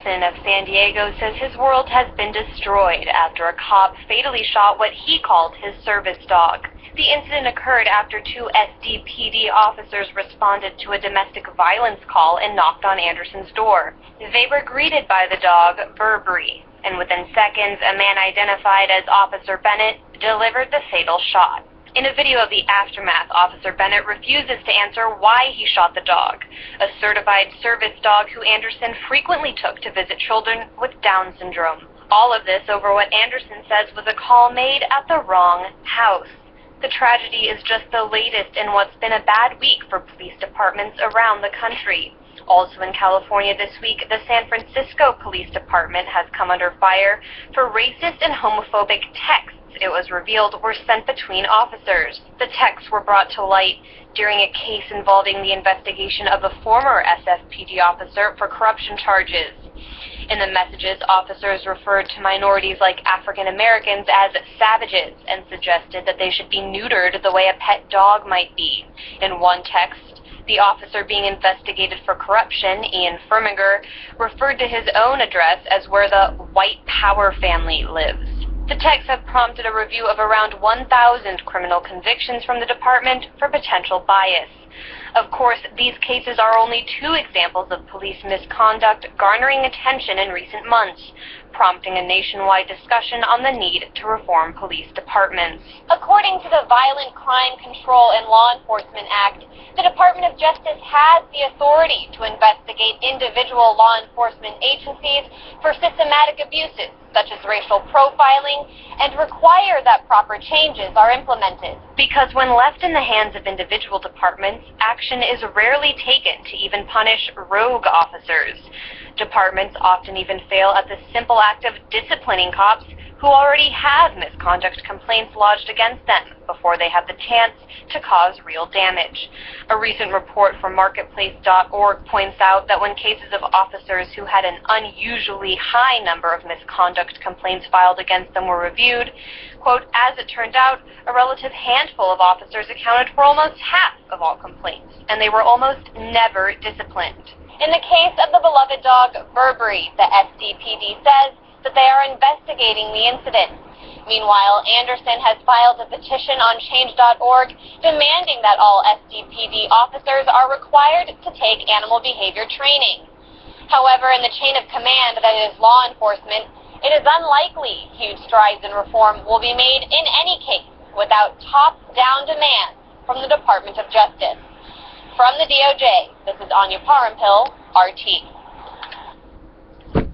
Anderson of San Diego says his world has been destroyed after a cop fatally shot what he called his service dog. The incident occurred after two SDPD officers responded to a domestic violence call and knocked on Anderson's door. They were greeted by the dog, Burberry, and within seconds, a man identified as Officer Bennett delivered the fatal shot. In a video of the aftermath, Officer Bennett refuses to answer why he shot the dog, a certified service dog who Anderson frequently took to visit children with Down syndrome. All of this over what Anderson says was a call made at the wrong house. The tragedy is just the latest in what's been a bad week for police departments around the country. Also in California this week, the San Francisco Police Department has come under fire for racist and homophobic texts it was revealed were sent between officers. The texts were brought to light during a case involving the investigation of a former SFPD officer for corruption charges. In the messages, officers referred to minorities like African Americans as savages and suggested that they should be neutered the way a pet dog might be. In one text, the officer being investigated for corruption, Ian Firminger, referred to his own address as where the white power family lives. The texts have prompted a review of around 1,000 criminal convictions from the department for potential bias. Of course, these cases are only two examples of police misconduct garnering attention in recent months, prompting a nationwide discussion on the need to reform police departments. According to the Violent Crime Control and Law Enforcement Act, the Department of Justice has the authority to investigate individual law enforcement agencies for systematic abuses, such as racial profiling, and require that proper changes are implemented. Because when left in the hands of individual departments, action is rarely taken to even punish rogue officers. Departments often even fail at the simple act of disciplining cops who already have misconduct complaints lodged against them before they have the chance to cause real damage. A recent report from Marketplace.org points out that when cases of officers who had an unusually high number of misconduct complaints filed against them were reviewed, quote, as it turned out, a relative handful of officers accounted for almost half of all complaints, and they were almost never disciplined. In the case of the beloved dog Burberry, the SDPD says that they are investigating the incident. Meanwhile, Anderson has filed a petition on Change.org demanding that all SDPD officers are required to take animal behavior training. However, in the chain of command that is law enforcement, it is unlikely huge strides in reform will be made in any case without top-down demands from the Department of Justice. From the DOJ, this is Anya Parampil, RT.